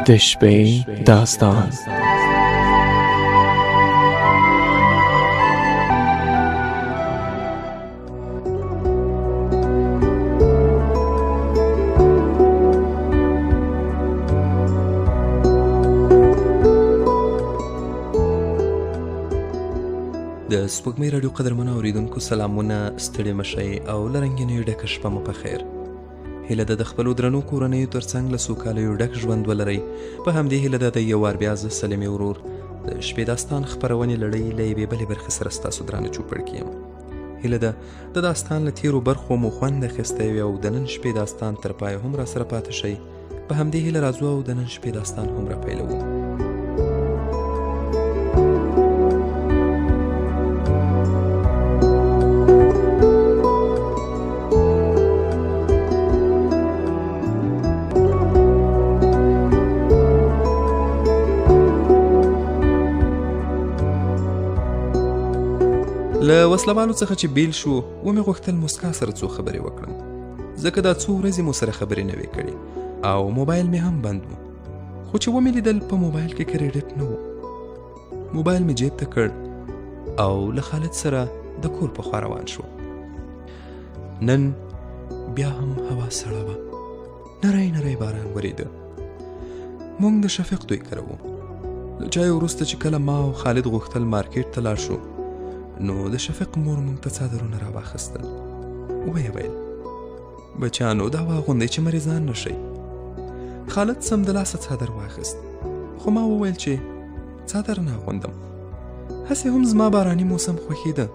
د شپې داستان. د سپوږمۍ راډیو قدرمنو اوریدونکو سلامونه، ستړي مشئ او له رنګینیو ډکه شپه مو په خیر. هیله ده د خپلو درنو کورنیو ترڅنګ له سوکالیو ډک ژوند ولرئ. په همدې هیله ده د یو وار بیا زه سلیمې ورور د شپې داستان خپرونې لړۍ له یوې بلې برخې سره ستاسو درانه چوپړ کې یم. هیله ده د داستان له تیرو برخو مو خوند اخیستی وي او د نن شپې داستان تر پایه هم راسره پاتې شئ. په همدې هیله راځو او د نن شپې داستان هم راپیلوو. له وسلوالو څخه چې بیل شو ومې غوښتل مسکا سره څو خبرې وکړم، ځکه دا څو ورځې مو سره خبرې نه وې کړې او موبایل مې هم بند و. خو چې ومې لیدل په موبایل کې کریډټ نه و. موبایل مې جیب ته کړ او له خالد سره د کور په خوا روان شو. نن بیا هم هوا سړه وه، نری نری باران ورېده. موږ د شفیق دوی کره وو. له چای وروسته چې کله ما او خالد غوښتل مارکیټ ته لاړ شو، نو د شفیق مور موږ ته څادرونه را واخیستل. ویې ویل بچیانو دا واغوندئ چې مریضان نه شئ. خالد سمدلاسه څادر واخیست، خو ما وویل چې څادر نه اغوندم. هسې هم زما باراني موسم خوښېده،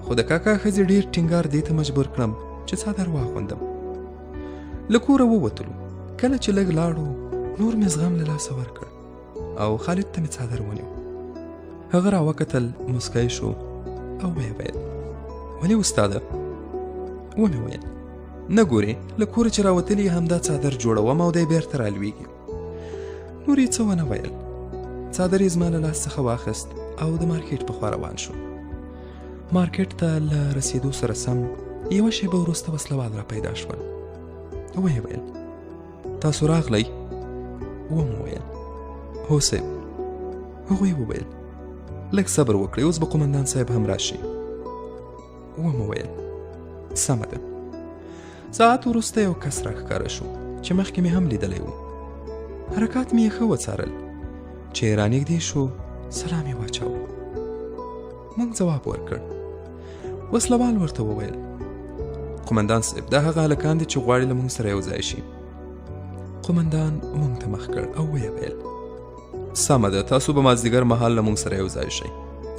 خو د کاکا ښځې ډېر ټینګار دې ته مجبور کړم چې څادر واغوندم. له کوره ووتلو. کله چې لږ لاړو نور مې زغم له لاسه ورکړ او خالد ته مې څادر ونیو. هغه را وکتل، مسکی شو او ویې ویل ولې استاده؟ ومې ویل نه ګورې له کوره چې راوتلي همدا څادر جوړوم او دی بیرته رالویږي. نور یې څه ونه ویل. څادر یې زما له لاس څخه واخیست او د مارکیټ په خوا روان شو. مارکیټ ته له رسېدو سره سم یوه شېبه وروسته وسلوال را پیدا شول. ویې ویل تاسو راغلی؟ ومې ویل هو صاحب. هغوی وویل لږ صبر وکړئ، اوس به قومندان صاحب هم راشي. ومې ویل سمه ده. ساعت وروسته یو کس راښکاره شو چې مخکې مې هم لیدلی و. حرکات مې یې ښه وڅارل. چې رانږدې شو سلام یې واچاوه. موږ ځواب ورکړ. وسلوال ورته وویل قومندان صاحب دا هغه هلکان دي چې غواړي له موږ سره یو ځای شي. قومندان موږ ته مخ کړ او ویې ویل سمه ده، تاسو به مازدیګر مهال له موږ سره یو ځای شئ.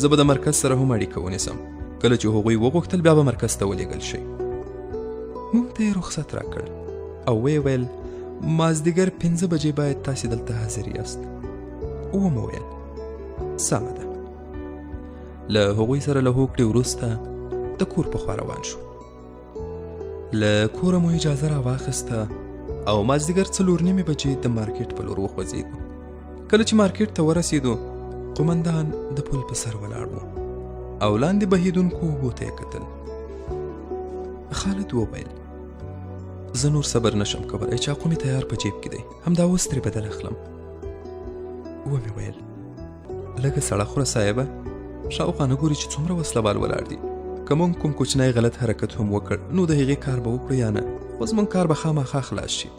زه به د مرکز سره هم اړیکه ونیسم. کله چې هغوی وغوښتل بیا به مرکز ته ولېږل شئ. موږ ته یې رخصت راکړ او ویې ویل مازدیګر 5 بجې باید تاسې دلته حاضر یاست. ومې ویل سمه ده. له هغوی سره له هوکړې وروسته د کور په خوا روان شو. له کوره مو اجازه را واخیسته او مازدیګر 4:30 بجې د مارکیټ په لور وخوځېدو. کله چې مارکیټ ته ورسېدو قومندان د پل په سر ولاړ و او لاندې بهیدونکو اوبو ته یې کتل. خالد وویل زه نور صبر نشم کولی، چاقو مې تیار په جیب کې دی، همدا اوس ترې بدل اخلم. ومې ویل لږه سړه خوره صاحبه، شاوخوا نه ګوري چې څومره وسلوال ولاړ دي. که موږ کوم کوچنی غلط حرکت هم وکړ نو د هغې کار به وکړو یا نه، خو زموږ کار به خامخا خلاص شي.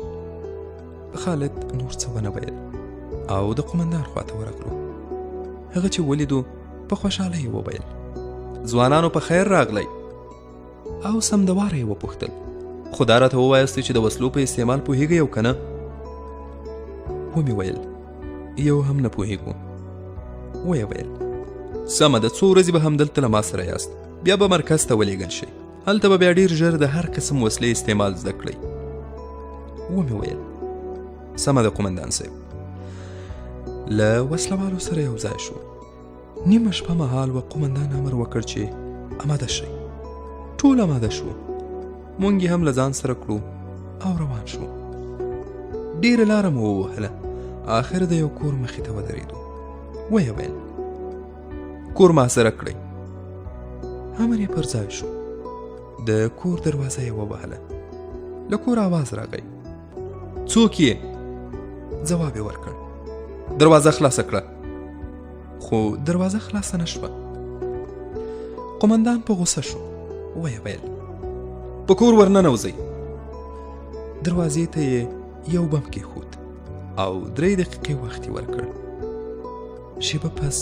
خالد نور څه ونه ویل او د قومندان خواته ورغلو. هغه چې ولیدو په خوشحالۍ یې وویل ځوانانو په خیر راغلی او سمدواره یې وپوښتل خو دا راته ووایاستئ چې د وسلو په استعمال پوهېږئ او که نه؟ ومې ویل یو هم نه پوهېږو. ویې ویل سمه ده، څو ورځې به همدلته له ما سره یاست، بیا به مرکز ته ولېږل شئ. هلته به بیا ډېر ژر د هر قسم وسلې استعمال زده کړئ. ومې ویل سمه ده قومندان صاحب. له وسلوالو سره یو ځای شو. نیمه شپه مهال و قومندان امر وکړ چې اماده شئ. ټول اماده شو. مونږ یې هم له ځان سره کړو او روان شو. ډېره لاره مو ووهله، آخر د یو کور مخې ته ودرېدو. ویې ویل کور محاصره کړئ. امر یې پر ځای شو. د کور دروازه یې ووهله. له کور آواز راغی څوک یې؟ ځواب یې ورکړ دروازه خلاصه کړه. خو دروازه خلاصه نشوه. قومندان په غوسه شو. ویې ویل په کور ورننوځئ. دروازې ته یې یو بم کېښود او 3 دقیقې وخت یې ورکړ. شیبه پس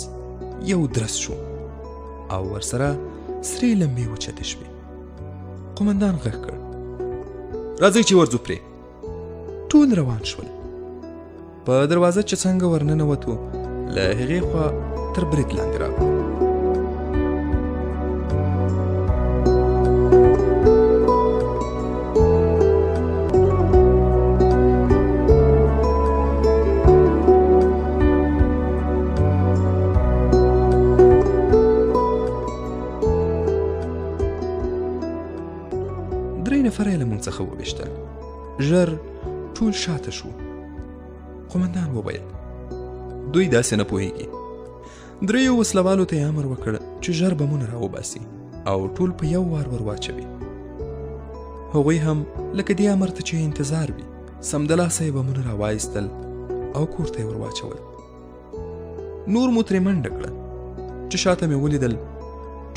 یو درس شو او ورسره سرې لمبې اوچتې شوې. قومندان غږ کړ راځئ چې ورځو پرې. ټول روان شول. په دروازه چې څنګه ورننوتو له هغې خوا تر برید لاندې راغلو. نفر یې له موږ څخه وویشتل. ژر ټول شاته شو. قومندان وویل دوی داسې نه پوهیږي. 3 وسلوالو ته یې امر وکړ چې ژر بمونه راوباسي او ټول په یو وار ور واچوي. هغوی هم لکه دې امر ته چې انتظار وي سمدلاسه یې بمونه راوایستل او کور ته یې ور واچول. نور مو ترې منډه کړه چې شاته مې ولیدل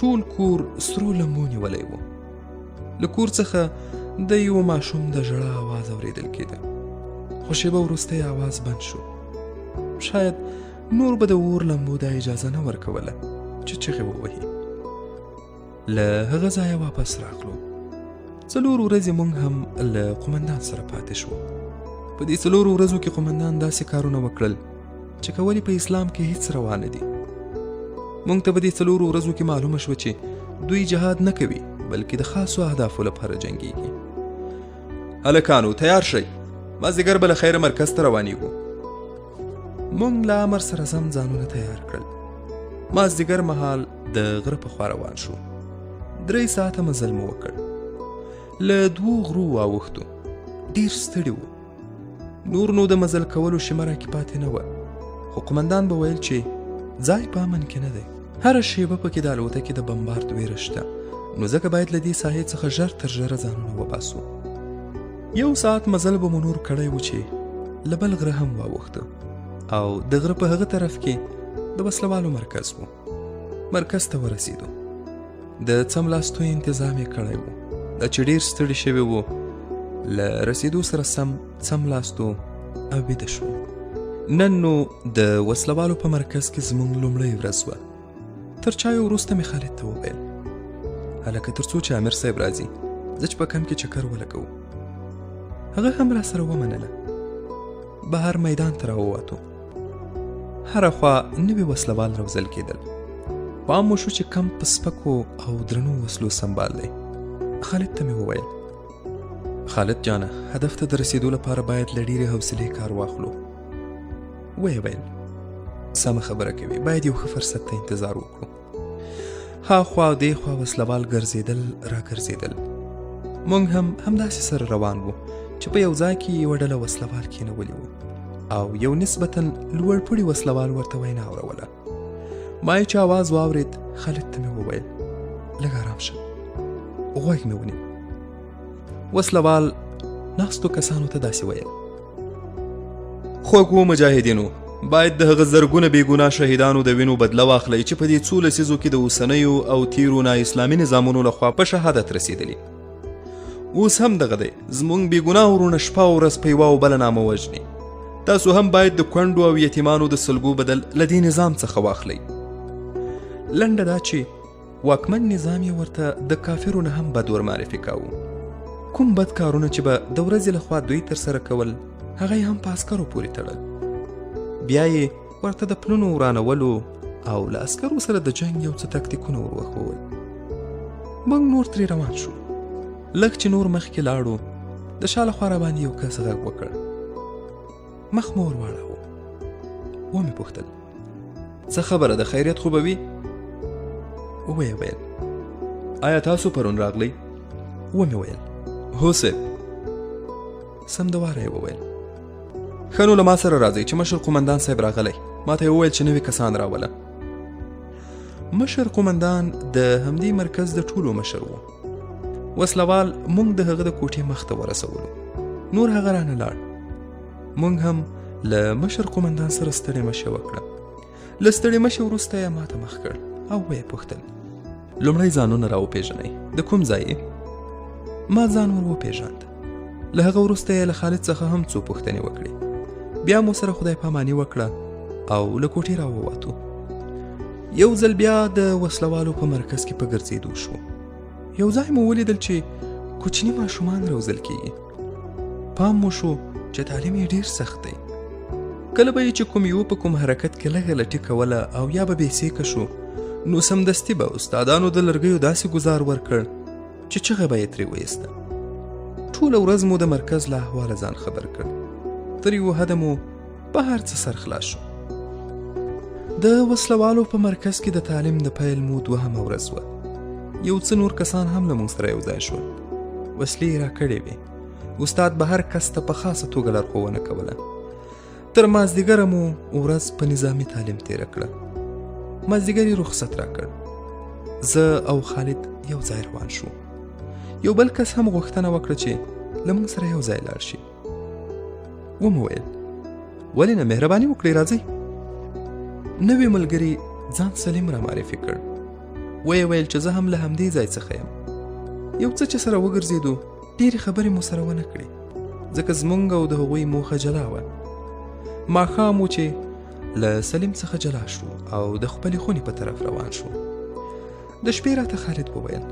ټول کور سرو لمبو نیولی و. له کور څخه د یو ماشوم د ژړا آواز اورېدل کېده. خو شیبه وروسته یې آواز بند شو. شاید نور به د اور لمبو دا اجازه نه ورکوله چې چغې ووهي. له هغه ځایه واپس راغلو. 4 ورځې موږ هم له قومندان سره پاتې شو. په دې 4 ورځو کې قومندان داسې کارونه وکړل چې کولی په اسلام کې هیڅ روا نه دي. موږ ته په دې 4 ورځو کې معلومه شوه چې دوی جهاد نه کوي بلکې د خاصو اهدافو لپاره جنګیږي. هلکانو تیار شئ، مازدیګر به له خیره مرکز ته روانیږو. موږ له امر سره سم ځانونه تیار کړل. مازدیګر مهال د غره په خوا روان شو. 3 ساعته مزل مو وکړ. له 2 غرو واوښتو. ډېر ستړي وو. نور نو د مزل کولو شمره کې پاتې نه وه. خو قومندان به ویل چې ځای په امن کې نه دی. هره شیبه پکې د الوتکې د بمبارد ویره شته، نو ځکه باید له دې ساحې څخه ژر تر ژره ځانونه وباسو. 1 ساعت مزل به مو نور کړی و چې له بل غره هم واوښته او د غره په هغه طرف کې د وسلوالو مرکز و. مرکز ته ورسېدو. د څملاستو انتظام یې کړی و. دا چې ډېر ستړي شوي وو له رسېدو سره سم څملاستو او بیده شو. نن نو د وسلوالو په مرکز کې زموږ لومړۍ ورځ وه. تر چایو وروسته مې خالد ته وویل هلکه تر څو چې امیر صاحب راځي زه چې په کمپ کې چکر ولګوو. هغه هم را سره ومنله. بهر میدان ته راووتو. هره خوا نوي وسلوال روزل کېدل. پام مو شو چې کمپ په سپکو او درنو وسلو سنبال دی. خالد ته مې وویل خالد جانه هدف ته د رسېدو لپاره باید له ډېرې حوصلې کار واخلو. ویې ویل سمه خبره کوي، باید یو ښه فرصت ته انتظار وکړو. هاخوا او دېخوا وسلوال ګرځېدل را ګرځېدل. موږ هم همداسې سره روان وو چې په یو ځای کې یوه ډله وسلوال کېنولي وو او یو نسبتاً لوړ پوړي وسلوال ورته وینا اوروله. ما چې آواز واورېد خالد ته مې وویل لږ ارام شه. غوږ مې ونیو. وسلوال ناستو کسانو ته داسې ویل خوږو مجاهدینو، باید د هغه زرګونه بېګناه شهیدانو د وینو بدله واخلئ چې په دې 2 لسیزو کې د اوسنیو او تیرو نااسلامي نظامونو لخوا په شهادت رسېدلي. اوس هم دغه دی، زموږ بېګناه ورونه شپه او ورځ په یوه او بله نامه وژني. تاسو هم باید د کونډو او یتیمانو د سلګو بدل له دې نظام څخه واخلئ. لنډه دا چې واکمن نظام یې ورته د کافرو نه هم بد ورمعرفي کاوه. کوم بد کارونه چې به د ورځې لخوا دوی ترسره کول هغه یې هم په عسکرو پورې تړل. بیا یې ورته د پلونو ورانولو او له عسکرو سره د جنګ یو څه تکتیکونه ور وښول. موږ نور ترې روان شو. لږ چې نور مخکې لاړو د شا له خوا راباندې یو کس غږ وکړ. مخ مو ور واړاوه. ومې پوښتل څه خبره ده، خیریت خو به وي؟ ویې ویل آیا تاسو پرون راغلی؟ ومې ویل هو صاحب. سمدواره یې وویل ښه نو له ما سره راځئ چې مشر قومندان صاحب راغلی. ما ته یې وویل چې نوي کسان راوله. مشر قومندان د همدې مرکز د ټولو مشر و. وسلوال موږ د هغه د کوټې مخ ته ورسولو. نور هغه رانه لاړ. موږ هم له مشر قومندان سره ستړې مشه وکړه. له ستړې مشې وروسته یې ماته مخ کړ او ویې پوښتل لومړی ځانونه را وپېژنئ، د کوم ځای یې؟ ما ځان ور وپېژاند. له هغه وروسته یې له خالد څخه هم څو پوښتنې وکړې. بیا مو سره خدای پاماني وکړه او له کوټې را ووتو. یو ځل بیا د وسلوالو په مرکز کې په ګرځېدو شو. یو ځای مو ولیدل چې کوچني ماشومان روزل کېږي. پام مو شو چې تعلیم یې ډېر سخت دی. کله به یې چې کوم یو په کوم حرکت کې لږه لټي کوله او یا به بې سیکه شو، نو سمدستي به استادانو د لرګیو داسې ګزار ورکړ چې چغه به یې ترې ویسته. ټوله ورځ مو د مرکز له احواله ځان خبر کړ. تر یو حده مو په هر څه سر خلاص شو. د وسلوالو په مرکز کې د تعلیم د پیل مو دوهمه ورځ وه. یو څه نور کسان هم له موږ سره یو ځای شول. وسلې یې راکړې وې. استاد به هر کس ته په خاصه توګه لارښوونه کوله. تر مازدیګره مو ورځ په نظامي تعلیم تېره کړه. مازدیګر یې رخصت راکړ. زه او خالد یو ځای روان شو. یو بل کس هم غوښتنه وکړه چې له موږ سره یو ځای لاړ شي. ومو ویل ولې نه، مهرباني وکړئ راځئ. نوی ملګري ځان سلیم را معرفي کړ. ویې ویل چې زه هم له همدې ځای څخه یم. یو څه چې سره وګرځېدو، ډېرې خبرې مو سره ونه کړې ځکه زموږ او د هغوی موخه جلا وه. ماښام و چې له سلیم څخه جلا شو او د خپلې خونې په طرف روان شو. د شپې راته خالد وویل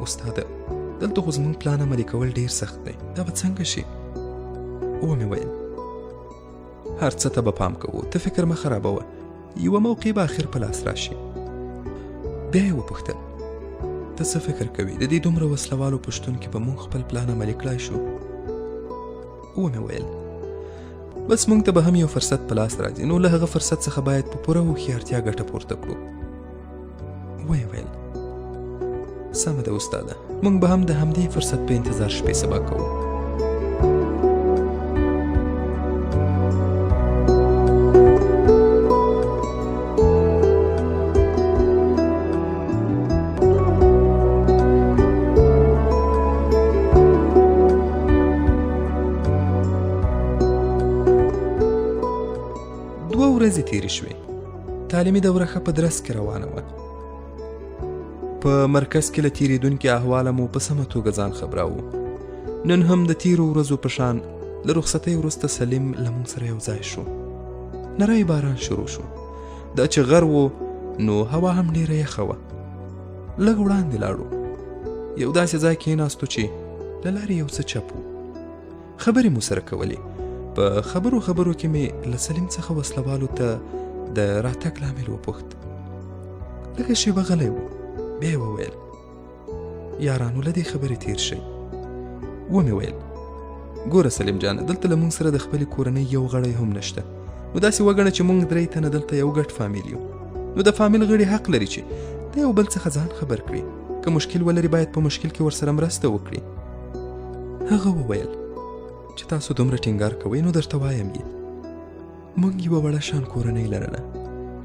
استاده، دلته خو زموږ پلان عملي کول ډېر سخت دی، دا به څنګه شي؟ ومې ویل هر څه ته به پام کوو، ته فکر مه خرابوه، یوه موقع به آخر په لاس راشي. بیا یې وپوښتل ته څه فکر کوې د دې دومره وسلوالو په شتون کې به موږ خپل پلان عملي کړای شو؟ ومې ویل بس موږ ته به هم یو فرصت په لاس راځي، نو له هغه فرصت څخه باید په پوره هوښیارتیا ګټه پورته کړو. ویې ویل سمه ده استاده، موږ به هم د همدې فرصت په انتظار شپې سبا کوو. ورځې تېرې شوې. تعلیمي دوره ښه په درس کې روانه وه. په مرکز کې له تېرېدونکي احواله مو په سمه توګه ځان خبراوه. نن هم د تېرو ورځو په شان له رخصتۍ وروسته سلیم له موږ سره یو ځای شو. نری باران شروع شو. دا چې غر و نو هوا هم ډېره یخه وه. لږ وړاندې لاړو. یو داسې ځای کېناستو چې له لارې یو څه چپ و. خبرې مو سره کولې. په خبرو کې مې له سلیم څخه وسلوالو ته د راتګ لامل وپوښت. لږه شېبه غلی و. بیا یې وویل یارانو له دې خبرې تېر شئ. ومې ویل ګوره سلیم جان، دلته له موږ سره د خپلې کورنۍ یو غړی هم نشته. نو داسې وګڼه چې موږ 3 تنه دلته یو ګډ فامیل یو. نو د فامیل غړي حق لري چې د یو بل څخه ځان خبر کړي. که مشکل ولري باید په مشکل کې ورسره مرسته وکړي. هغه وویل چې تاسو دومره ټینګار کوئ نو درته وایم یې موږ یوه وړه شان کورنۍ لرله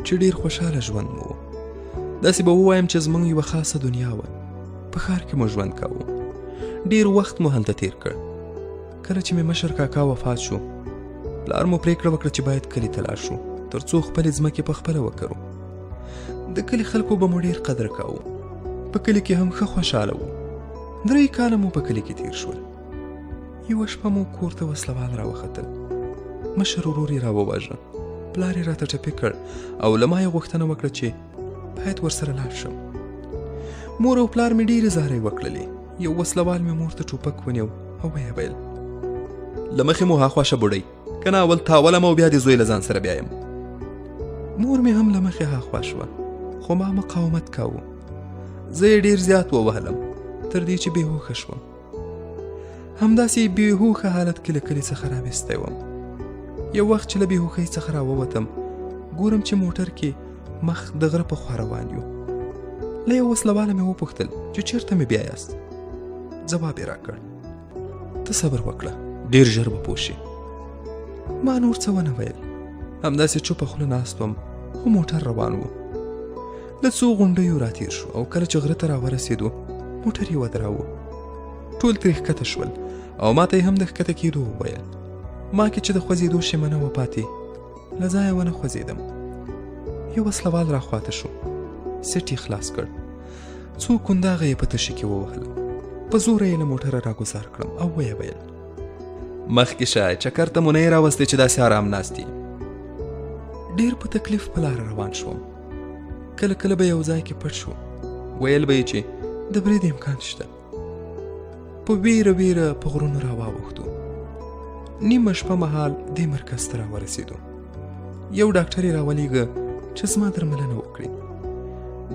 چې ډېر خوشحاله ژوند مو و. داسې به ووایم چې زموږ یوه خاصه دنیا وه. په ښار کې مو ژوند کاوه. ډېر وخت مو هلته تېر کړ. کله چې مې مشر کاکا وفات شو، پلار مو پرېکړه وکړه چې باید کلي ته لاړ شو تر څو خپلې ځمکې په خپله وکرو. د کلي خلکو به مو ډېر قدر کاوه. په کلي کې هم ښه خوشحاله وو. 3 کاله مو په کلي کې تېر شول. یوه شپه مو کور ته وسلوال راوختل. مشر ورور یې راوواژه. پلار یې راته ټپي کړ او له ما یې غوښتنه وکړه چې باید ورسره لاړ شم. مور او پلار مې ډېرې زارۍ وکړلې. یو وسلوال مې مور ته ټوپک ونیو او ویې ویل له مخې مو هاخوا شه بوډۍ، که نه اول تاولم او بیا دې زوی له ځان سره بیایم. مور مې هم له مخې هاخوا شوه، خو ما مقاومت کاوه. زه یې ډېر زیات ووهلم تر دې چې بېهوښه شوم. همداسې بېهوښه حالت کې له کلي څخه راویستی وم. یو وخت چې له بېهوښۍ څخه راووتم، ګورم چې موټر کې مخ د غره په خوا روان یو. له یو وسلواله مې وپوښتل چې چېرته مې بیایاست. ځواب یې راکړ ته صبر وکړه، ډېر ژر به پوه شې. ما نور څه ونه ویل. همداسې چوپه خوله ناست وم، خو موټر روان و. له څو غونډیو راتېر شو او کله چې غره ته راورسېدو، موټر یې ودراوه. ټول ترې ښکته شول او ما ته یې هم د ښکته کېدو وویل. ما کې چې د خوځېدو شیمنه وه پاتې له ځایه ونه خوځېدم. یو وسلوال را خواته شو، سیټ یې خلاص کړ، څو کنداغه یې په تشي کې ووهله، په زوره یې له موټره راګوزار کړم او ویې ویل مخکې شه، چکر ته مو نه یې راوستی چې داسې ارام ناست یې. ډېر په تکلیف په لاره روان شوم. کله کله به یو ځای کې پټ شو، ویل به یې چې د برید امکان شته. په ویره ویره په غرونو را واوښتو. نیمه شپه مهال دې مرکز ته را ورسېدو. یو ډاکټر یې راولېږه چې زما درملنه وکړي.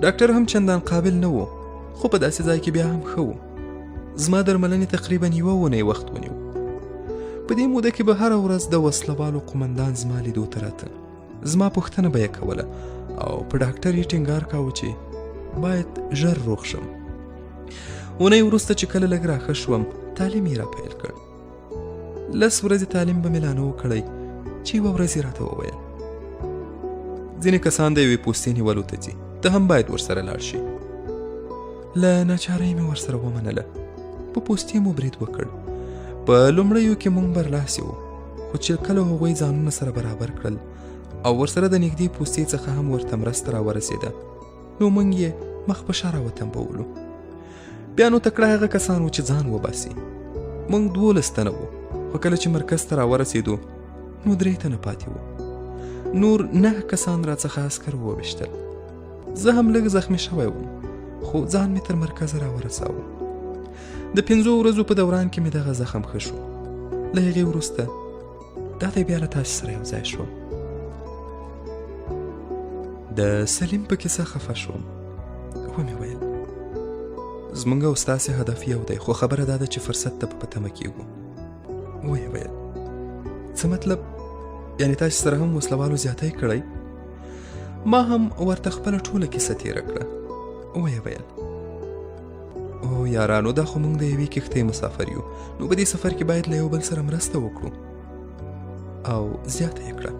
ډاکټر هم چندان قابل نه و، خو په داسې ځای کې بیا هم ښه و. زما درملنې تقریبا یوه اونۍ وخت ونیو. په دې موده کې به هره ورځ د وسلوالو قومندان زما لیدو ته راته. زما پوښتنه به یې کوله او په ډاکټر یې ټینګار کاوه چې باید ژر روغ شم. اونۍ وروسته چې کله لږ راښه شوم، تعلیم یې را پیل کړ. 10 ورځې تعلیم به مې لا نه و کړی چې یوه ورځ یې راته وویل ځینې کسان د یوې پوستې نیولو ته ځي، ته هم باید ورسره لاړ شي. له ناچارۍ مې ورسره ومنله. په پوستې مو برید وکړ. په لومړیو کې مونږ برلاسي وو، خو چې کله هغوی ځانونه سره برابر کړل او ورسره د نږدې پوستې څخه هم ورته مرسته راورسېده، نو مونږ یې مخ په شا راوتمبولو. بیا نو تکړه هغه کسان وو چې ځان وباسي. مونږ 12 تنه وو، خو کله چې مرکز ته راورسېدو نو 3 تنه پاتې وو. نور 9 کسان راڅخه عسکر وویشتل. زه هم لږ زخمي شوی وم، خو ځان مې تر مرکزه راورساوه. د 5 ورځو په دوران کې مې دغه زخم ښه شو. له هغې وروسته دا دی بیا له تاسې سره یو ځای شوم. د سلیم په کیسه خفه شوم. ومې ویل زمونږ او ستاسې هدف یو دی، خو خبره دا ده چې فرصت ته په تمه کېږو. ویې ویل څه مطلب؟ یعنې تاسې سره هم وسلوالو زیاتی کړی؟ ما هم ورته خپله ټوله کیسه تېره کړه. ویې ویل او یارانو، دا خو مونږ د یوې کښتۍ مسافر یو، نو په دې سفر کې باید له یو بل سره مرسته وکړو. او زیاته یې کړه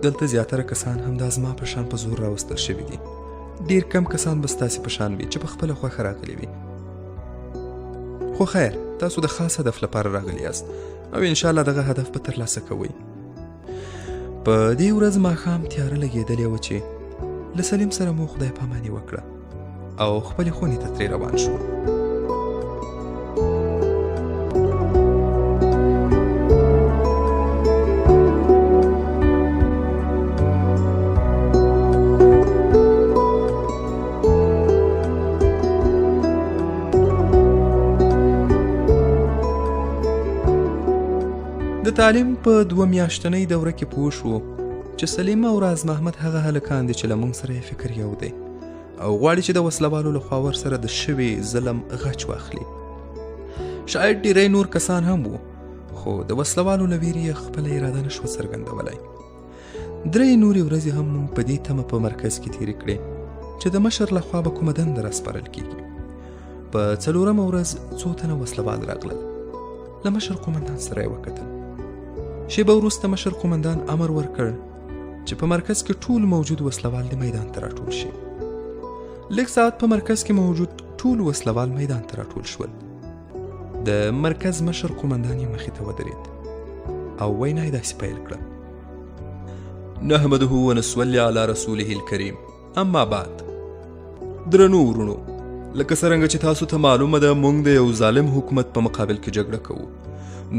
دلته زیاتره کسان هم دا زما په شان په زور راوستل شوي دي. ډېر کم کسان به ستاسې په شان وي چې په خپله خوښه راغلي وي. خو خیر، تاسو د خاص هدف لپاره راغلي یاست او انشاءالله دغه هدف به ترلاسه کوئ. په دې ورځ ماښام تیاره لګېدلې وه چې له سلیم سره مو خدای پاماني وکړه او خپلې خونې ته ترې روان شو. د تعلیم په 2 میاشتنۍ دوره کې پوه شو چې سلیم او راز محمد هغه هلکان دي چې له موږ سره یې فکر یو دی او غواړي چې د وسلوالو له خوا ورسره د شوي ظلم غچ واخلي. شاید ډېری نور کسان هم وو، خو د وسلوالو له ویرې یې خپله اراده نه شوه څرګندولی. 3 نورې ورځې هم موږ په دې تمه په مرکز کې تېرې کړې چې د مشر له خوا به کومه دنده راسپارل کېږي. په 4مه ورځ 2 تنه وسلوال راغلل. له مشر قومندان سره یې وکتل. شیبه وروسته مشر قومندان امر ورکړ چې په مرکز کې ټول موجود وسلوال د میدان ته راټول شي. لږ ساعت په مرکز کې موجود ټول وسلوال میدان ته راټول شول. د مرکز مشر قومندان یې مخې ته ودرېد او وینا یې داسې پیل کړه: نحمده ونصلي علی رسوله الکریم، اما بعد. درنو ورونو، لکه څرنګه چې تاسو ته معلومه ده موږ د یو ظالم حکومت په مقابل کې جګړه کوو.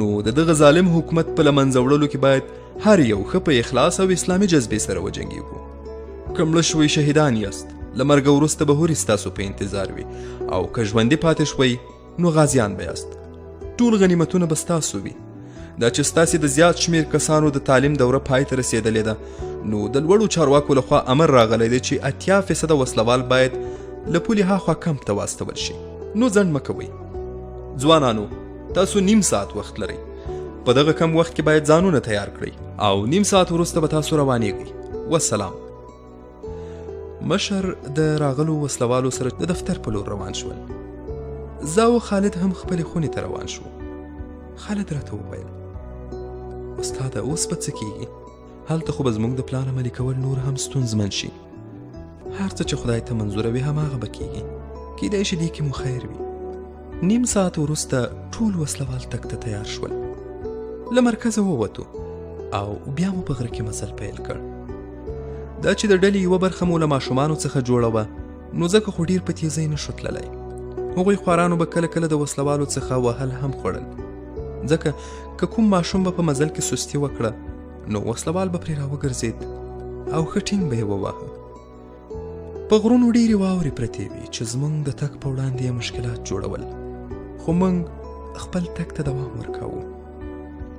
نو د دغه ظالم حکومت په له منځه وړلو کې باید هر یو ښه په اخلاص او اسلامي جذبې سره وجنګېږو. که مړه شوئ شهیدان یاست، له مرګه وروسته به هورې ستاسو په انتظار وي، او که ژوندي پاتې شوئ نو غازیان به یاست. ټول غنیمتونه به ستاسو وي. دا چې ستاسې د زیات شمېر کسانو د تعلیم دوره پای ته رسېدلې ده، نو د لوړو چارواکو لخوا امر راغلی دی چې 80% وسلوال باید له پولې هاخوا کمپ ته واستول شي. نو ځنډ مه کوئ. ځوانانو، تاسو 1.5 ساعت وخت لرئ. په دغه کم وخت کې باید ځانونه تیار کړئ او 1.5 ساعت وروسته به تاسو روانېږئ. والسلام. مشر د راغلو وسلوالو سره د دفتر په لور روان شول. زه او خالد هم خپلې خونې ته روان شو. خالد راته وویل: استاده، اوس به څه کېږي؟ هلته خو به زموږ د پلان عملي کول نور هم ستونزمن شي. هر څه چې خدای ته منظوره وي هماغه به کېږي. کېدای شي دې کې مو خیر وي. 1.5 ساعت وروسته ټول وسلوال تګ ته تیار شول. له مرکزه ووتو او بیا مو په غره کې مزل پیل کړ. دا چې د ډلې یوه برخه مو له ماشومانو څخه جوړه وه، نو ځکه خو ډېر په تیزۍ نه شو تللی. هغوی خوارانو به کله کله د وسلوالو څخه وهل هم خوړل، ځکه که کوم ماشوم به په مزل کې سستي وکړه نو وسلوال به پرې راوګرځېد او ښه ټینګ به یې وواهه. په غرونو ډېرې واورې پرتې وې چې زموږ د تګ په وړاندې یې مشکلات جوړول، خو موږ خپل تګ ته دوام ورکاوه.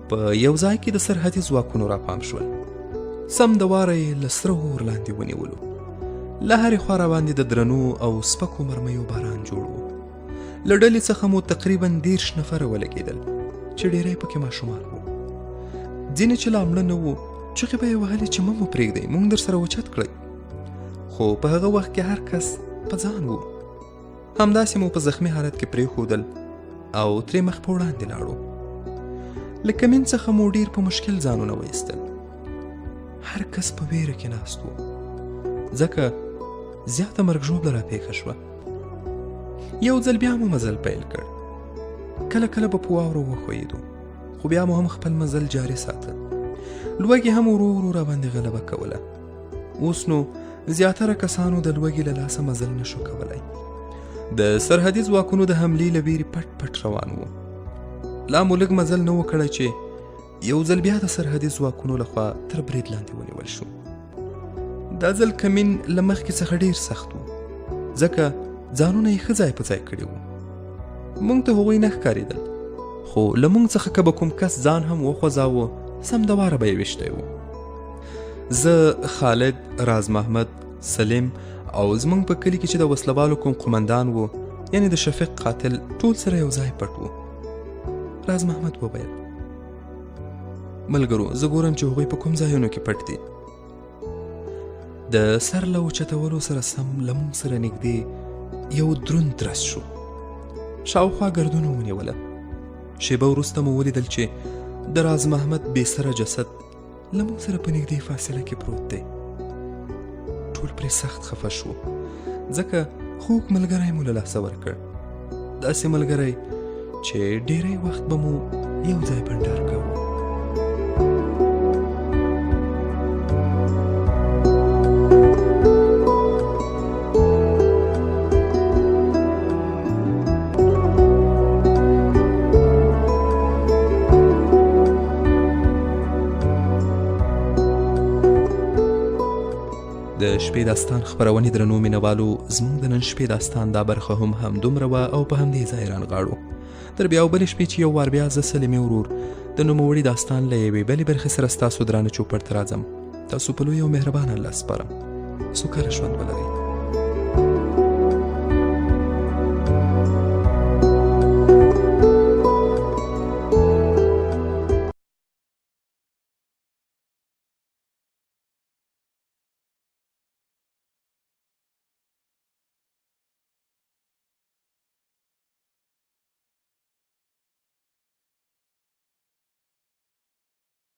په یو ځای کې د سرحدي ځواکونو راپام شول. سم د واره یې له سره اور لاندې ونیولو. له هرې خوا راباندې د درنو او سپکو مرمیو باران جوړ و. له ډلې څخه مو تقریبا 30 نفره ولګېدل چې ډېری پکې ماشومان وو. ځینې چې لا مړه نه وو چغې به یې وهلې چې مه مو پرېږدئ، موږ در سره اوچت کړئ. خو په هغه وخت کې هر کس په ځان وو. همداسې مو په زخمي حالت کې پرېښودل او ترې مخ په وړاندې لاړو. له کمین څخه مو ډېر په مشکل ځانونه وایستل. هر کس په ویره کې ناست و، ځکه زیاته مرګ ژوبله راپېښه شوه. یو ځل بیا مو مزل پیل کړ. کله کله به په واورو وښویېدو، خو بیا مو هم خپل مزل جاري ساته. لوږې هم ورو ورو راباندې غلبه کوله. اوس نو زیاتره کسانو د لوږې له لاسه مزل نشو کولی. د سرحدي ځواکونو د حملې له ویرې پټ پټ روان وو. لا مو لږ مزل نه و کړی چې یو ځل بیا د سرحدي ځواکونو لخوا تر برید لاندې ونیول شو. دا ځل کمین له مخکې څخه ډېر سخت و، ځکه ځانونه یې ښه ځای په ځای کړي وو. موږ ته هغوی نه ښکارېدل، خو له موږ څخه که به کوم کس ځان هم وخوځاوه سم د واره به یې ویشتی و. زه، خالد، راز محمد، سلیم او زموږ په کلي کې چې د وسلوالو کوم قمندان و، یعنی د شفیق قاتل، ټول سره یو ځای پټ و. راز محمد وویل: ملګرو، زه ګورم چې هغوی په کوم ځایونو کې پټ دي. د سر له اوچتولو سره سم له موږ سره نږدې یو دروند درز شو. شاوخوا ګردونه ونیوله. شیبه وروسته مو ولیدل چې د راز محمد بې سره جسد له موږ سره په نږدې فاصله کې پروت دی. ټول پرې سخت خفه شو، ځکه خوږ ملګری مو له لاسه ورکړ. داسې ملګری چې ډېری وخت به مو یو ځای بنډار کوو. د شپې داستان خپرونې درنو مینوالو، زموږ د نن شپې داستان دا برخه هم همدومره وه او په همدې ځای رانغاړو. تر بیا او بلې شپې چې یو وار بیا زه سلیمې ورور د نوموړي داستان له یوې بلې برخې سره ستاسو درانه چوپړ ته راځم. تاسو په لوی او مهربان الله سپارم. سوکاله ژوند ولرئ.